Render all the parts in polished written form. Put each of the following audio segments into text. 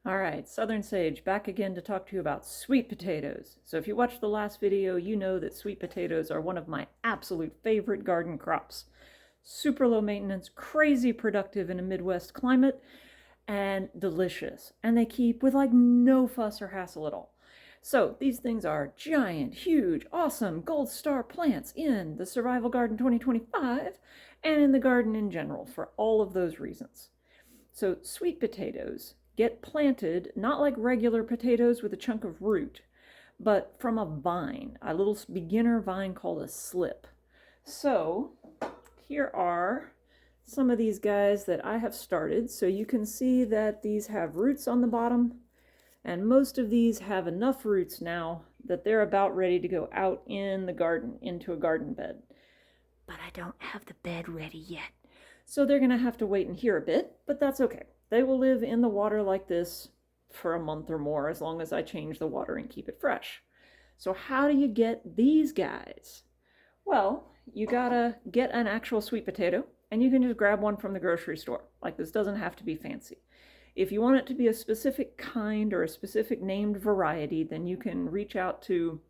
All right, Southern Sage back again to talk to you about sweet potatoes. So if you watched the last video, you know that sweet potatoes are one of my absolute favorite garden crops. Super low maintenance, crazy productive in a Midwest climate, and delicious. And they keep with like no fuss or hassle at all. So these things are giant, huge, awesome gold star plants in the Survival Garden 2025 and in the garden in general for all of those reasons. So sweet potatoes get planted not like regular potatoes with a chunk of root, but from a vine, a little beginner vine called a slip. So here are some of these guys that I have started. So you can see that these have roots on the bottom, and most of these have enough roots now that they're about ready to go out in the garden, into a garden bed. But I don't have the bed ready yet. So they're gonna have to wait in here a bit, but that's okay. They will live in the water like this for a month or more as long as I change the water and keep it fresh. So how do you get these guys? Well, you gotta get an actual sweet potato, and you can just grab one from the grocery store. Like, this doesn't have to be fancy. If you want it to be a specific kind or a specific named variety, then you can reach out to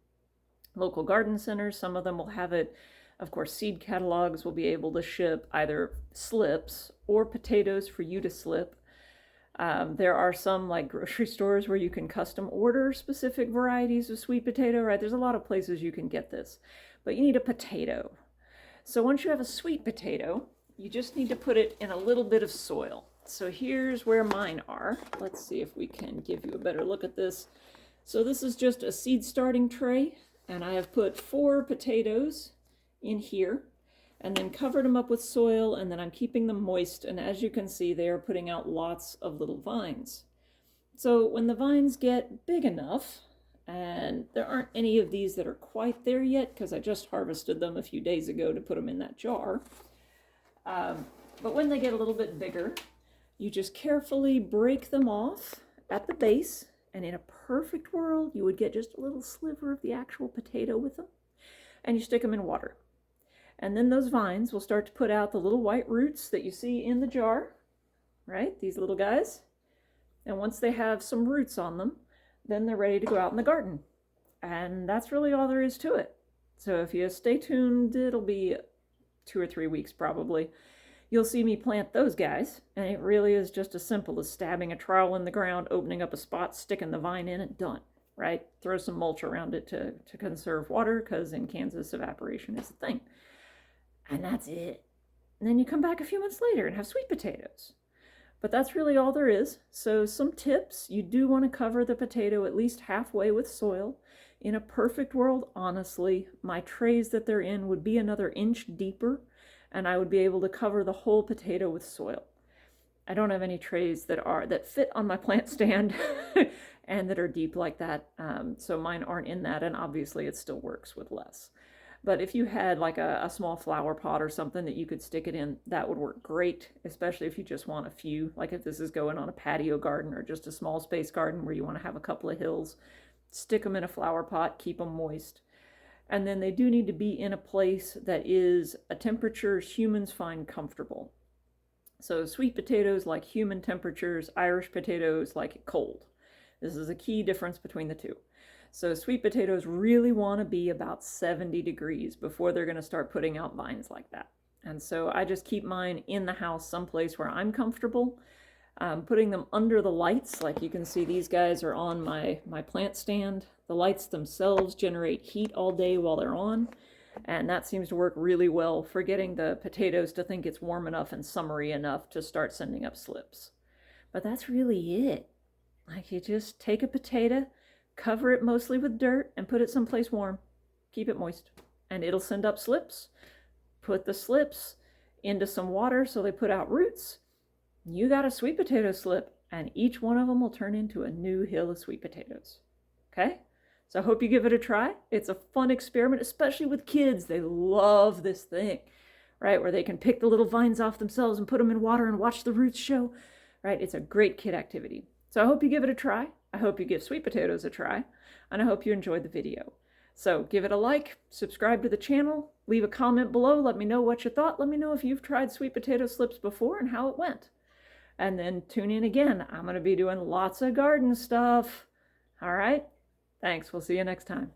local garden centers. Some of them will have it. Of course, seed catalogs will be able to ship either slips or potatoes for you to slip. There are some like grocery stores where you can custom order specific varieties of sweet potato, right? There's a lot of places you can get this, but you need a potato. So once you have a sweet potato, you just need to put it in a little bit of soil. So here's where mine are. Let's see if we can give you a better look at this. So this is just a seed starting tray, and I have put 4 potatoes in here and then covered them up with soil, and then I'm keeping them moist, and as you can see, they are putting out lots of little vines. So when the vines get big enough, and there aren't any of these that are quite there yet because I just harvested them a few days ago to put them in that jar, but when they get a little bit bigger, you just carefully break them off at the base, and in a perfect world you would get just a little sliver of the actual potato with them, and you stick them in water. And then those vines will start to put out the little white roots that you see in the jar, right? These little guys. And once they have some roots on them, then they're ready to go out in the garden. And that's really all there is to it. So if you stay tuned, it'll be 2 or 3 weeks probably. You'll see me plant those guys, and it really is just as simple as stabbing a trowel in the ground, opening up a spot, sticking the vine in, and done, right? Throw some mulch around it to conserve water, because in Kansas, evaporation is a thing. And that's it. And then you come back a few months later and have sweet potatoes. But that's really all there is. So some tips: you do want to cover the potato at least halfway with soil. In a perfect world, honestly, my trays that they're in would be another inch deeper, and I would be able to cover the whole potato with soil. I don't have any trays that fit on my plant stand and that are deep like that. So mine aren't in that, and obviously it still works with less. But if you had like a small flower pot or something that you could stick it in, that would work great, especially if you just want a few, like if this is going on a patio garden or just a small space garden where you want to have a couple of hills. Stick them in a flower pot, keep them moist. And then they do need to be in a place that is a temperature humans find comfortable. So sweet potatoes like human temperatures, Irish potatoes like it cold. This is a key difference between the two. So sweet potatoes really want to be about 70 degrees before they're going to start putting out vines like that. And so I just keep mine in the house someplace where I'm comfortable. Putting them under the lights, like you can see these guys are on my plant stand. The lights themselves generate heat all day while they're on, and that seems to work really well for getting the potatoes to think it's warm enough and summery enough to start sending up slips. But that's really it. Like, you just take a potato, cover it mostly with dirt, and put it someplace warm. Keep it moist, and it'll send up slips. Put the slips into some water so they put out roots. You got a sweet potato slip, and each one of them will turn into a new hill of sweet potatoes. Okay? So I hope you give it a try. It's a fun experiment, especially with kids. They love this thing, right? Where they can pick the little vines off themselves and put them in water and watch the roots show, right? It's a great kid activity. So I hope you give it a try. I hope you give sweet potatoes a try, and I hope you enjoyed the video. So give it a like, subscribe to the channel, leave a comment below, let me know what you thought. Let me know if you've tried sweet potato slips before and how it went. And then tune in again. I'm going to be doing lots of garden stuff. All right. Thanks. We'll see you next time.